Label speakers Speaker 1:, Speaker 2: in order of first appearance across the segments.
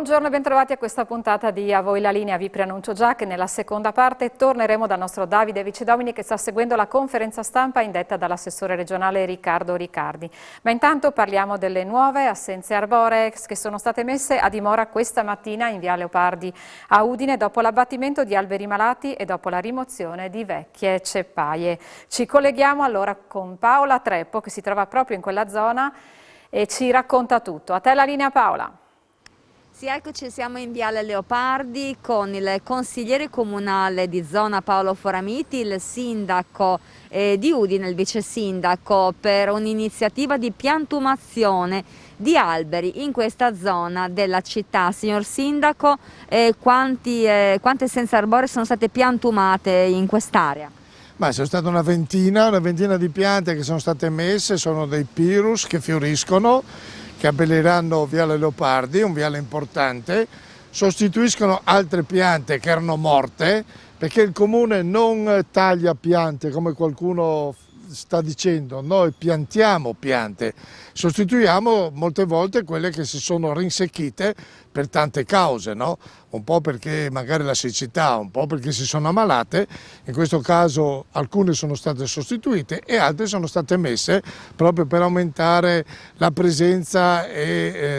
Speaker 1: Buongiorno e bentrovati a questa puntata di A Voi la Linea. Vi preannuncio già che nella seconda parte torneremo dal nostro Davide Vicedomini che sta seguendo la conferenza stampa indetta dall'assessore regionale Riccardo Riccardi. Ma intanto parliamo delle nuove assenze arboree che sono state messe a dimora questa mattina in via Leopardi a Udine dopo l'abbattimento di alberi malati e dopo la rimozione di vecchie ceppaie. Ci colleghiamo allora con Paola Treppo che si trova proprio in quella zona e ci racconta tutto. A te la linea, Paola.
Speaker 2: Sì, eccoci, siamo in Viale Leopardi con il consigliere comunale di zona Paolo Foramiti, il sindaco di Udine, il vice sindaco, per un'iniziativa di piantumazione di alberi in questa zona della città. Signor sindaco, quante essenze arboree sono state piantumate in quest'area?
Speaker 3: Ma sono state una ventina di piante che sono state messe, sono dei pirus che fioriscono, che abbelliranno Viale Leopardi, un viale importante, sostituiscono altre piante che erano morte, perché il comune non taglia piante come qualcuno sta dicendo, noi piantiamo piante, sostituiamo molte volte quelle che si sono rinsecchite per tante cause, no? Un po' perché magari la siccità, un po' perché si sono ammalate, in questo caso alcune sono state sostituite e altre sono state messe proprio per aumentare la presenza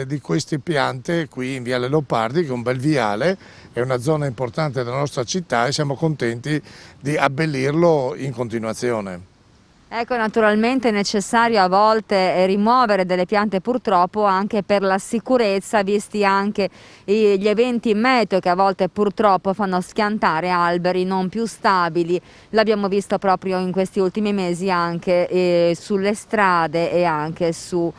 Speaker 3: di queste piante qui in Viale Leopardi, che è un bel viale, è una zona importante della nostra città e siamo contenti di abbellirlo in continuazione.
Speaker 2: Ecco, naturalmente è necessario a volte rimuovere delle piante purtroppo anche per la sicurezza, visti anche gli eventi meteo che a volte purtroppo fanno schiantare alberi non più stabili. L'abbiamo visto proprio in questi ultimi mesi anche sulle strade e anche su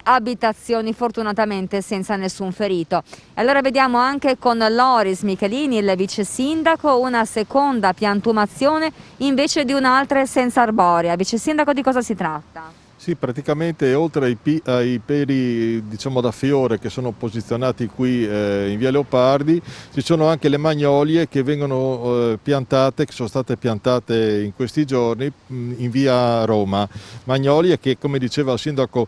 Speaker 2: abitazioni, fortunatamente senza nessun ferito. Allora vediamo anche con Loris Michelini, il vice sindaco, una seconda piantumazione invece di un'altra essenza arborea. Vice sindaco, di cosa si tratta?
Speaker 4: Sì, praticamente oltre ai peri diciamo da fiore che sono posizionati qui in via Leopardi, ci sono anche le magnolie che vengono piantate, che sono state piantate in questi giorni in via Roma. Magnolie che, come diceva il sindaco,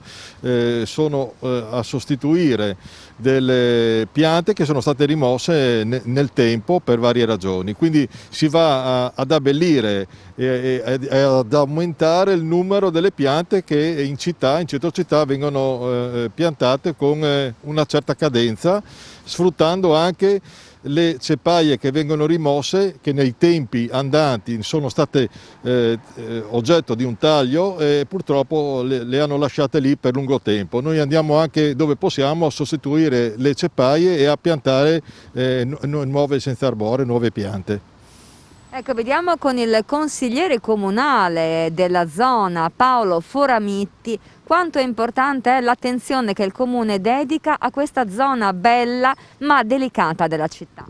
Speaker 4: sono a sostituire delle piante che sono state rimosse nel tempo per varie ragioni. Quindi si va ad abbellire e ad aumentare il numero delle piante che in centro città vengono piantate con una certa cadenza, sfruttando anche le ceppaie che vengono rimosse, che nei tempi andanti sono state oggetto di un taglio e purtroppo le hanno lasciate lì per lungo tempo. Noi andiamo anche dove possiamo a sostituire le ceppaie e a piantare nuove essenze arboree, nuove piante.
Speaker 2: Ecco, vediamo con il consigliere comunale della zona Paolo Foramiti quanto è importante l'attenzione che il comune dedica a questa zona bella ma delicata della città.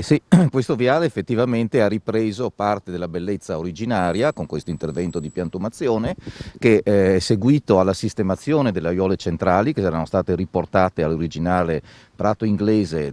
Speaker 5: Sì, questo viale effettivamente ha ripreso parte della bellezza originaria con questo intervento di piantumazione che è seguito alla sistemazione delle aiuole centrali che erano state riportate all'originale prato inglese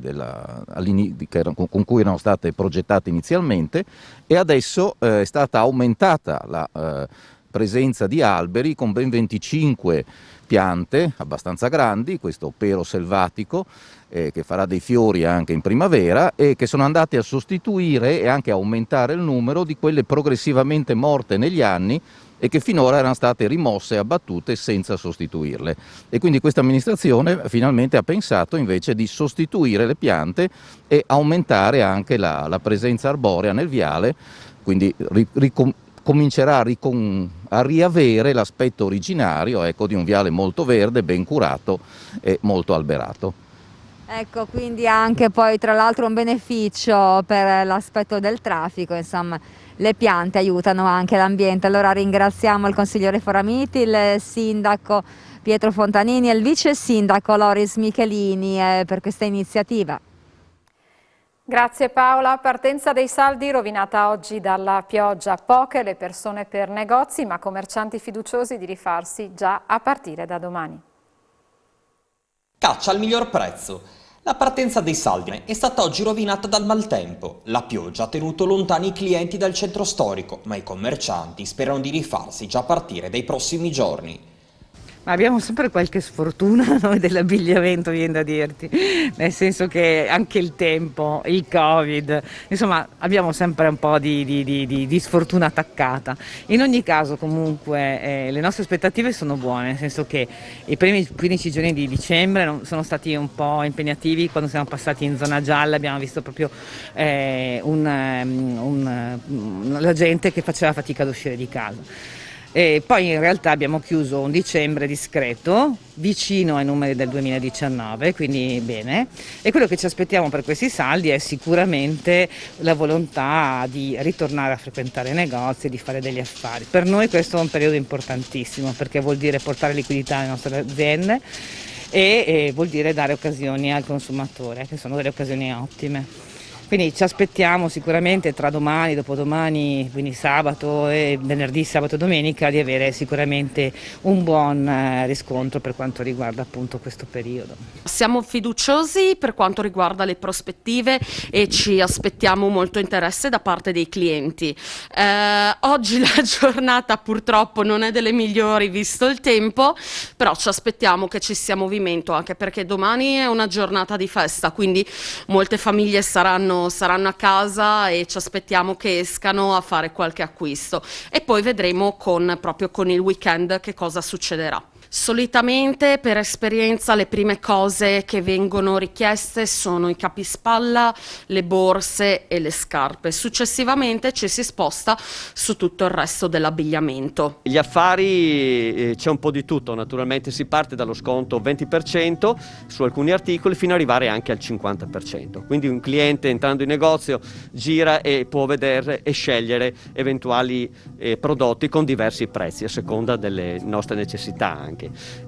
Speaker 5: con cui erano state progettate inizialmente, e adesso è stata aumentata la presenza di alberi con ben 25 piante abbastanza grandi, questo pero selvatico che farà dei fiori anche in primavera e che sono andate a sostituire e anche aumentare il numero di quelle progressivamente morte negli anni e che finora erano state rimosse e abbattute senza sostituirle. E quindi questa amministrazione finalmente ha pensato invece di sostituire le piante e aumentare anche la presenza arborea nel viale, quindi comincerà a riavere l'aspetto originario, ecco, di un viale molto verde, ben curato e molto alberato.
Speaker 2: Ecco, quindi anche poi tra l'altro un beneficio per l'aspetto del traffico, insomma, le piante aiutano anche l'ambiente. Allora ringraziamo il consigliere Foramiti, il sindaco Pietro Fontanini e il vice sindaco Loris Michelini per questa iniziativa.
Speaker 1: Grazie Paola. Partenza dei saldi rovinata oggi dalla pioggia. Poche le persone per negozi, ma commercianti fiduciosi di rifarsi già a partire da domani.
Speaker 6: Caccia al miglior prezzo. La partenza dei saldi è stata oggi rovinata dal maltempo. La pioggia ha tenuto lontani i clienti dal centro storico, ma i commercianti sperano di rifarsi già a partire dai prossimi giorni.
Speaker 7: Ma abbiamo sempre qualche sfortuna noi dell'abbigliamento, viene da dirti, nel senso che anche il tempo, il Covid, insomma abbiamo sempre un po' di sfortuna attaccata. In ogni caso comunque le nostre aspettative sono buone, nel senso che i primi 15 giorni di dicembre sono stati un po' impegnativi. Quando siamo passati in zona gialla abbiamo visto proprio la gente che faceva fatica ad uscire di casa. E poi in realtà abbiamo chiuso un dicembre discreto, vicino ai numeri del 2019, quindi bene, e quello che ci aspettiamo per questi saldi è sicuramente la volontà di ritornare a frequentare i negozi e di fare degli affari. Per noi questo è un periodo importantissimo perché vuol dire portare liquidità alle nostre aziende e vuol dire dare occasioni al consumatore, che sono delle occasioni ottime. Quindi ci aspettiamo sicuramente tra domani, dopodomani, quindi sabato e venerdì, sabato e domenica, di avere sicuramente un buon riscontro per quanto riguarda appunto questo periodo.
Speaker 8: Siamo fiduciosi per quanto riguarda le prospettive e ci aspettiamo molto interesse da parte dei clienti. Oggi la giornata purtroppo non è delle migliori visto il tempo, però ci aspettiamo che ci sia movimento, anche perché domani è una giornata di festa, quindi molte famiglie saranno a casa e ci aspettiamo che escano a fare qualche acquisto e poi vedremo proprio con il weekend che cosa succederà. Solitamente per esperienza le prime cose che vengono richieste sono i capispalla, le borse e le scarpe. Successivamente ci si sposta su tutto il resto dell'abbigliamento.
Speaker 9: Gli affari c'è un po' di tutto, naturalmente si parte dallo sconto 20% su alcuni articoli fino ad arrivare anche al 50%. Quindi un cliente entrando in negozio gira e può vedere e scegliere eventuali prodotti con diversi prezzi a seconda delle nostre necessità anche.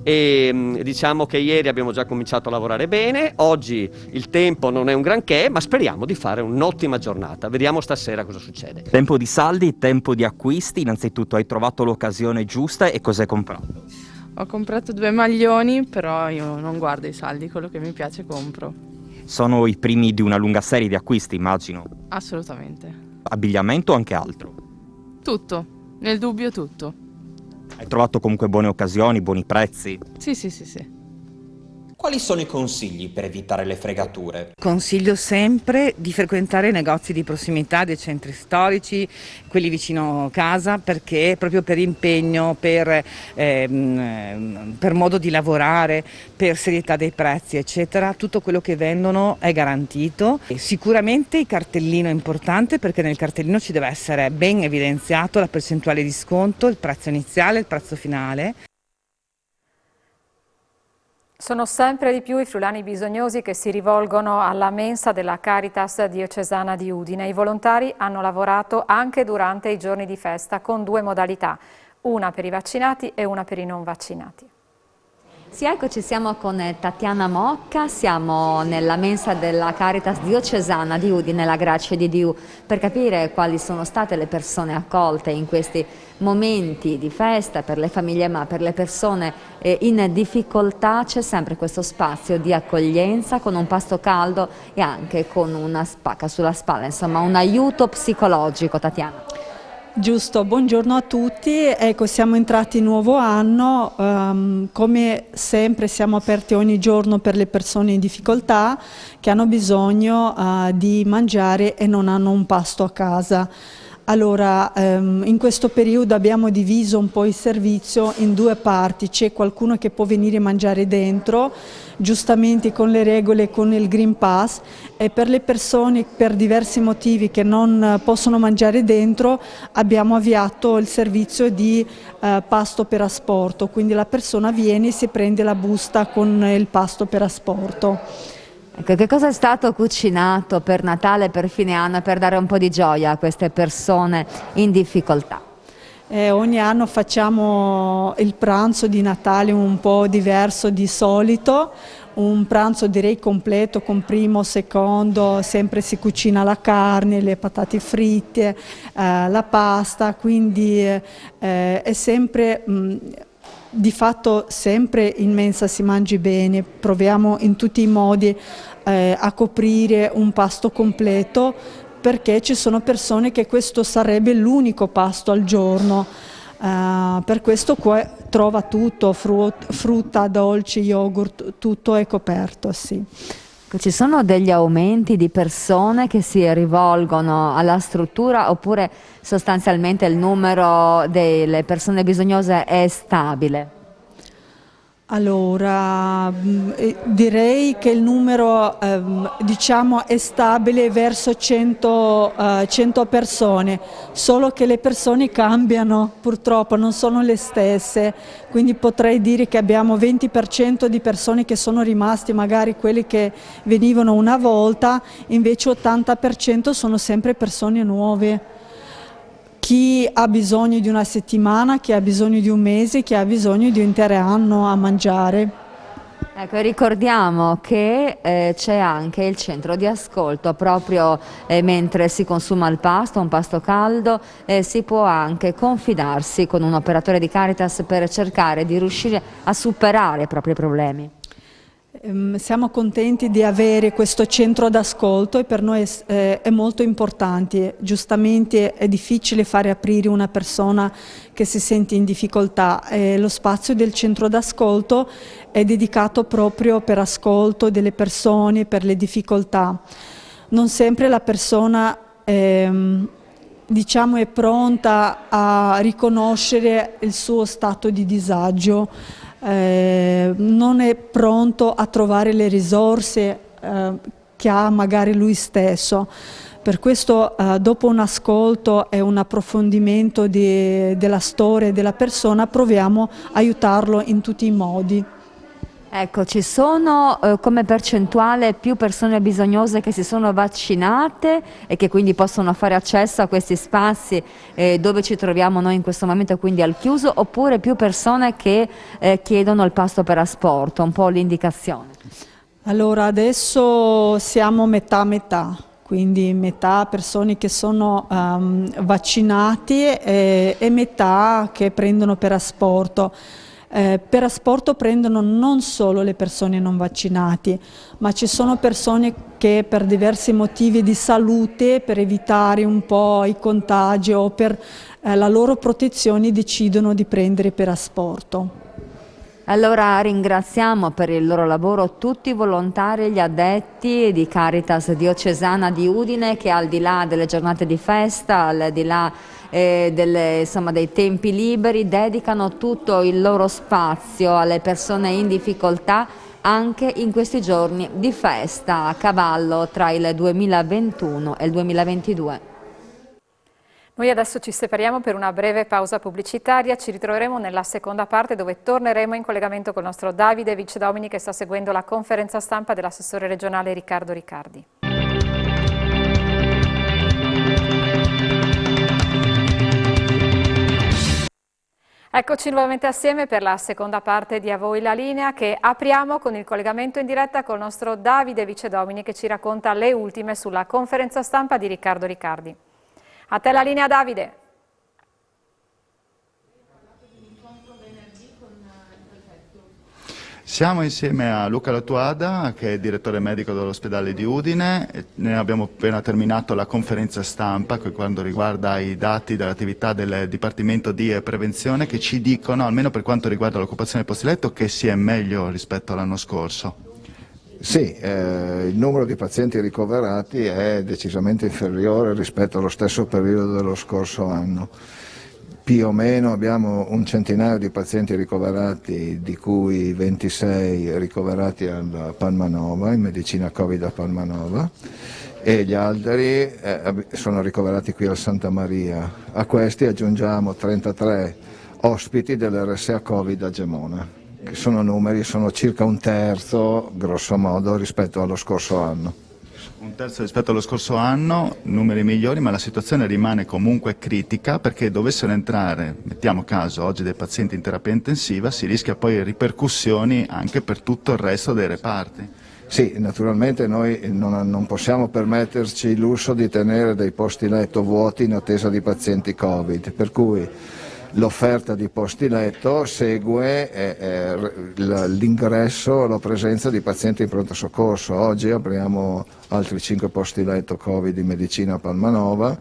Speaker 9: E diciamo che ieri abbiamo già cominciato a lavorare bene, oggi il tempo non è un granché, ma speriamo di fare un'ottima giornata. Vediamo stasera cosa succede.
Speaker 10: Tempo di saldi, tempo di acquisti. Innanzitutto hai trovato l'occasione giusta e cos'hai comprato?
Speaker 11: Ho comprato 2 maglioni, però io non guardo i saldi, quello che mi piace compro.
Speaker 10: Sono i primi di una lunga serie di acquisti, immagino.
Speaker 11: Assolutamente.
Speaker 10: Abbigliamento o anche altro?
Speaker 11: Tutto, nel dubbio tutto.
Speaker 10: Hai trovato comunque buone occasioni, buoni prezzi?
Speaker 11: Sì.
Speaker 6: Quali sono i consigli per evitare le fregature?
Speaker 7: Consiglio sempre di frequentare i negozi di prossimità dei centri storici, quelli vicino casa, perché proprio per impegno, per modo di lavorare, per serietà dei prezzi eccetera, tutto quello che vendono è garantito. E sicuramente il cartellino è importante perché nel cartellino ci deve essere ben evidenziato la percentuale di sconto, il prezzo iniziale, il prezzo finale.
Speaker 1: Sono sempre di più i friulani bisognosi che si rivolgono alla mensa della Caritas diocesana di Udine. I volontari hanno lavorato anche durante i giorni di festa con 2 modalità, una per i vaccinati e una per i non vaccinati.
Speaker 2: Sì, eccoci, siamo con Tatiana Mocca, siamo nella mensa della Caritas diocesana di Udine, la Grazia di Dio, per capire quali sono state le persone accolte in questi momenti di festa per le famiglie, ma per le persone in difficoltà c'è sempre questo spazio di accoglienza con un pasto caldo e anche con una spacca sulla spalla, insomma un aiuto psicologico. Tatiana.
Speaker 12: Giusto, buongiorno a tutti, ecco siamo entrati in nuovo anno, come sempre siamo aperti ogni giorno per le persone in difficoltà che hanno bisogno di mangiare e non hanno un pasto a casa. Allora, in questo periodo abbiamo diviso un po' il servizio in 2 parti, c'è qualcuno che può venire a mangiare dentro, giustamente con le regole, con il Green Pass, e per le persone per diversi motivi che non possono mangiare dentro abbiamo avviato il servizio di pasto per asporto, quindi la persona viene e si prende la busta con il pasto per asporto.
Speaker 2: Ecco, che cosa è stato cucinato per Natale, per fine anno, per dare un po' di gioia a queste persone in difficoltà?
Speaker 12: Ogni anno facciamo il pranzo di Natale un po' diverso di solito, un pranzo direi completo con primo, secondo, sempre si cucina la carne, le patate fritte, la pasta, quindi è sempre... Di fatto sempre in mensa si mangi bene, proviamo in tutti i modi a coprire un pasto completo perché ci sono persone che questo sarebbe l'unico pasto al giorno, per questo trova tutto, frutta, dolci, yogurt, tutto è coperto, sì.
Speaker 2: Ci sono degli aumenti di persone che si rivolgono alla struttura oppure sostanzialmente il numero delle persone bisognose è stabile?
Speaker 12: Allora, direi che il numero diciamo è stabile verso 100 persone, solo che le persone cambiano, purtroppo non sono le stesse, quindi potrei dire che abbiamo 20% di persone che sono rimasti, magari quelli che venivano una volta, invece 80% sono sempre persone nuove. Chi ha bisogno di una settimana, chi ha bisogno di un mese, chi ha bisogno di un intero anno a mangiare.
Speaker 2: Ecco, ricordiamo che c'è anche il centro di ascolto, proprio mentre si consuma il pasto, un pasto caldo, si può anche confidarsi con un operatore di Caritas per cercare di riuscire a superare i propri problemi.
Speaker 12: Siamo contenti di avere questo centro d'ascolto e per noi è molto importante. Giustamente è difficile fare aprire una persona che si sente in difficoltà. Lo spazio del centro d'ascolto è dedicato proprio per ascolto delle persone, per le difficoltà. Non sempre la persona diciamo, è pronta a riconoscere il suo stato di disagio. Non è pronto a trovare le risorse che ha magari lui stesso. Per questo dopo un ascolto e un approfondimento della storia della persona proviamo a aiutarlo in tutti i modi.
Speaker 2: Ecco, ci sono come percentuale più persone bisognose che si sono vaccinate e che quindi possono fare accesso a questi spazi dove ci troviamo noi in questo momento, quindi al chiuso, oppure più persone che chiedono il pasto per asporto, un po' l'indicazione?
Speaker 12: Allora adesso siamo metà-metà, quindi metà persone che sono vaccinati e metà che prendono per asporto. Per asporto prendono non solo le persone non vaccinate, ma ci sono persone che per diversi motivi di salute, per evitare un po' i contagi o per la loro protezione decidono di prendere per asporto.
Speaker 2: Allora ringraziamo per il loro lavoro tutti i volontari e gli addetti di Caritas Diocesana di Udine che al di là delle giornate di festa, al di là dei tempi liberi, dedicano tutto il loro spazio alle persone in difficoltà anche in questi giorni di festa a cavallo tra il 2021 e il 2022.
Speaker 1: Noi adesso ci separiamo per una breve pausa pubblicitaria, ci ritroveremo nella seconda parte dove torneremo in collegamento con il nostro Davide Vicedomini che sta seguendo la conferenza stampa dell'assessore regionale Riccardo Riccardi. Eccoci nuovamente assieme per la seconda parte di A voi la linea che apriamo con il collegamento in diretta con il nostro Davide Vicedomini che ci racconta le ultime sulla conferenza stampa di Riccardo Riccardi. A te la linea Davide.
Speaker 13: Siamo insieme a Luca Latuada, che è direttore medico dell'ospedale di Udine. Noi abbiamo appena terminato la conferenza stampa per quanto riguarda i dati dell'attività del Dipartimento di Prevenzione che ci dicono, almeno per quanto riguarda l'occupazione post-letto, che si è meglio rispetto all'anno scorso.
Speaker 14: Sì, il numero di pazienti ricoverati è decisamente inferiore rispetto allo stesso periodo dello scorso anno. Più o meno abbiamo un centinaio di pazienti ricoverati, di cui 26 ricoverati al Palmanova, in medicina Covid a Palmanova, e gli altri sono ricoverati qui al Santa Maria. A questi aggiungiamo 33 ospiti dell'RSA Covid a Gemona, che sono circa un terzo, grosso modo, rispetto allo scorso anno.
Speaker 13: Un terzo rispetto allo scorso anno, numeri migliori, ma la situazione rimane comunque critica perché dovessero entrare, mettiamo caso oggi dei pazienti in terapia intensiva, si rischia poi ripercussioni anche per tutto il resto dei reparti.
Speaker 14: Sì, naturalmente noi non possiamo permetterci il lusso di tenere dei posti letto vuoti in attesa di pazienti Covid, per cui l'offerta di posti letto segue l'ingresso, la presenza di pazienti in pronto soccorso. Oggi apriamo altri 5 posti letto Covid in medicina a Palmanova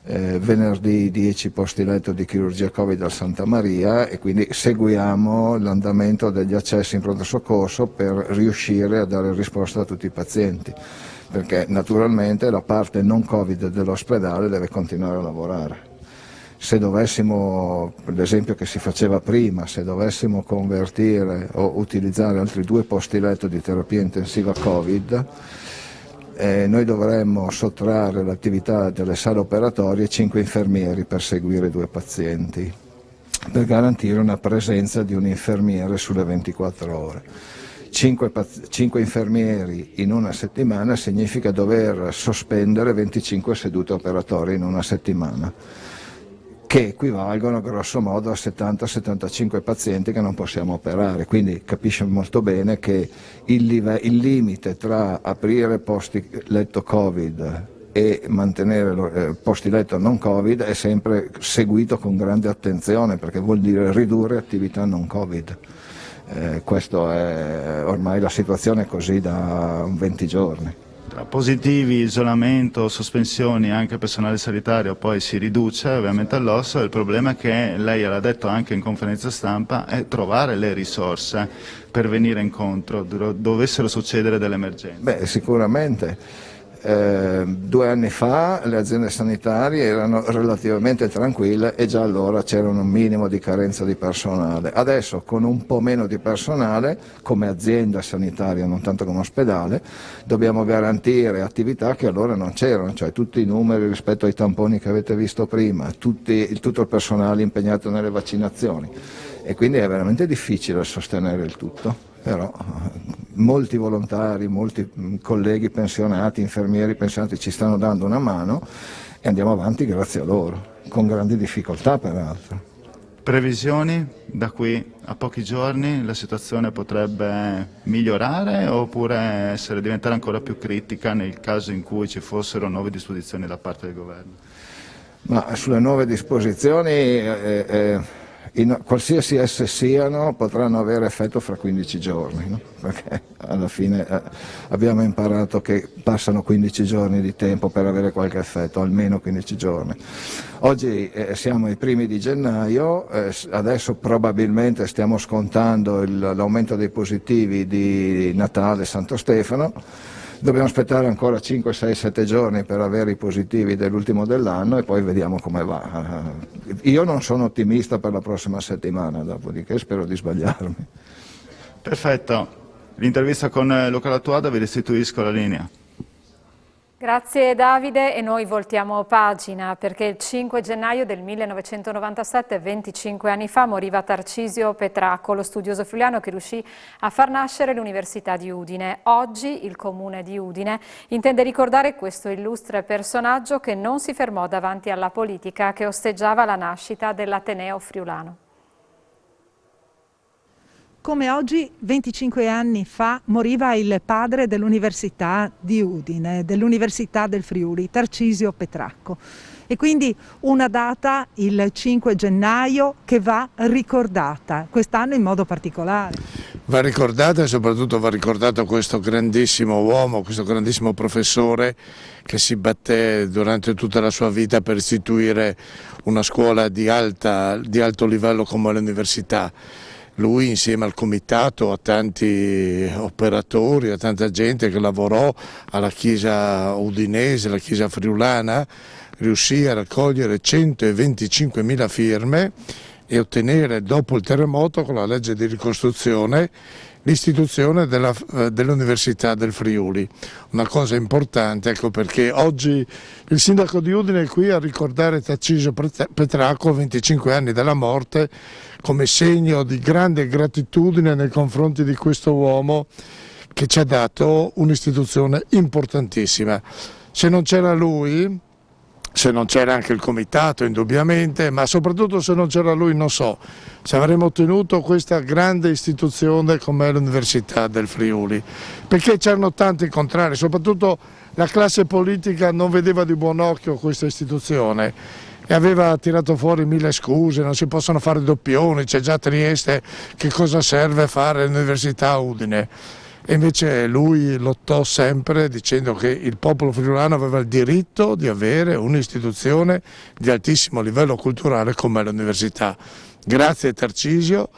Speaker 14: venerdì 10 posti letto di chirurgia Covid al Santa Maria e quindi seguiamo l'andamento degli accessi in pronto soccorso per riuscire a dare risposta a tutti i pazienti, perché naturalmente la parte non Covid dell'ospedale deve continuare a lavorare. Se dovessimo, l'esempio che si faceva prima, se dovessimo convertire o utilizzare altri 2 posti letto di terapia intensiva Covid, noi dovremmo sottrarre l'attività delle sale operatorie 5 infermieri per seguire 2 pazienti, per garantire una presenza di un infermiere sulle 24 ore. 5 infermieri in una settimana significa dover sospendere 25 sedute operatorie in una settimana, che equivalgono grosso modo a 70-75 pazienti che non possiamo operare, quindi capisce molto bene che il limite tra aprire posti letto Covid e mantenere posti letto non Covid è sempre seguito con grande attenzione, perché vuol dire ridurre attività non Covid. Questo è ormai la situazione è così da 20 giorni.
Speaker 13: Tra positivi, isolamento, sospensioni, anche personale sanitario poi si riduce ovviamente all'osso. Il problema è che lei l'ha detto anche in conferenza stampa, è trovare le risorse per venire incontro dovessero succedere delle emergenze.
Speaker 14: Beh, sicuramente. 2 anni fa le aziende sanitarie erano relativamente tranquille e già allora c'era un minimo di carenza di personale. Adesso, con un po' meno di personale, come azienda sanitaria, non tanto come ospedale, dobbiamo garantire attività che allora non c'erano, cioè tutti i numeri rispetto ai tamponi che avete visto prima, tutto il personale impegnato nelle vaccinazioni, e quindi è veramente difficile sostenere il tutto. Però molti volontari, molti colleghi pensionati, infermieri pensionati ci stanno dando una mano e andiamo avanti grazie a loro, con grandi difficoltà peraltro.
Speaker 13: Previsioni? Da qui a pochi giorni la situazione potrebbe migliorare oppure diventare ancora più critica nel caso in cui ci fossero nuove disposizioni da parte del governo?
Speaker 14: Ma sulle nuove disposizioni qualsiasi esse siano potranno avere effetto fra 15 giorni, no? Perché alla fine abbiamo imparato che passano 15 giorni di tempo per avere qualche effetto, almeno 15 giorni. Oggi siamo ai primi di gennaio, adesso probabilmente stiamo scontando l'aumento dei positivi di Natale e Santo Stefano. Dobbiamo aspettare ancora 5, 6, 7 giorni per avere i positivi dell'ultimo dell'anno e poi vediamo come va. Io non sono ottimista per la prossima settimana, dopodiché spero di sbagliarmi.
Speaker 13: Perfetto, l'intervista con Luca Lattuada, vi restituisco la linea.
Speaker 1: Grazie Davide, e noi voltiamo pagina perché il 5 gennaio del 1997, 25 anni fa, moriva Tarcisio Petracco, lo studioso friulano che riuscì a far nascere l'Università di Udine. Oggi il Comune di Udine intende ricordare questo illustre personaggio che non si fermò davanti alla politica che osteggiava la nascita dell'Ateneo friulano.
Speaker 15: Come oggi, 25 anni fa, moriva il padre dell'Università di Udine, dell'Università del Friuli, Tarcisio Petracco. E quindi una data, il 5 gennaio, che va ricordata, quest'anno in modo particolare.
Speaker 3: Va ricordata e soprattutto va ricordato questo grandissimo uomo, questo grandissimo professore che si batté durante tutta la sua vita per istituire una scuola di alto livello come l'università. Lui, insieme al comitato, a tanti operatori, a tanta gente che lavorò alla chiesa udinese, alla chiesa friulana, riuscì a raccogliere 125.000 firme e ottenere dopo il terremoto, con la legge di ricostruzione, l'istituzione dell'Università del Friuli. Una cosa importante, ecco perché oggi il sindaco di Udine è qui a ricordare Tarcisio Petracco, 25 anni dalla morte, come segno di grande gratitudine nei confronti di questo uomo che ci ha dato un'istituzione importantissima. Se non c'era lui, se non c'era anche il comitato indubbiamente, ma soprattutto se non c'era lui non so se avremmo ottenuto questa grande istituzione come l'Università del Friuli, perché c'erano tanti contrari, soprattutto la classe politica non vedeva di buon occhio questa istituzione e aveva tirato fuori 1000 scuse, non si possono fare doppioni, c'è già Trieste, che cosa serve fare l'Università a Udine? e invece lui lottò sempre dicendo che il popolo friulano aveva il diritto di avere un'istituzione di altissimo livello culturale come l'università. Grazie Tarcisio,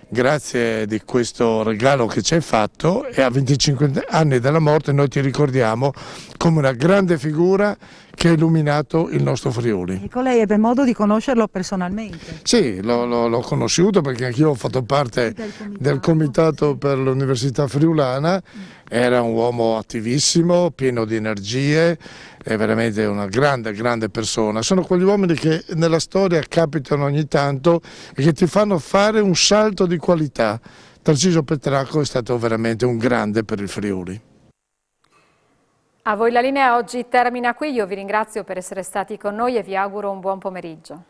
Speaker 3: grazie di questo regalo che ci hai fatto, e a 25 anni dalla morte noi ti ricordiamo come una grande figura che ha illuminato il nostro Friuli.
Speaker 15: Ecco, lei ebbe modo di conoscerlo personalmente?
Speaker 3: Sì, l'ho conosciuto perché anch'io ho fatto parte del comitato per l'Università Friulana, era un uomo attivissimo, pieno di energie, è veramente una grande persona. Sono quegli uomini che nella storia capitano ogni tanto e che ti fanno fare un salto di qualità. Tarcisio Petracco è stato veramente un grande per il Friuli.
Speaker 1: A voi la linea oggi termina qui, io vi ringrazio per essere stati con noi e vi auguro un buon pomeriggio.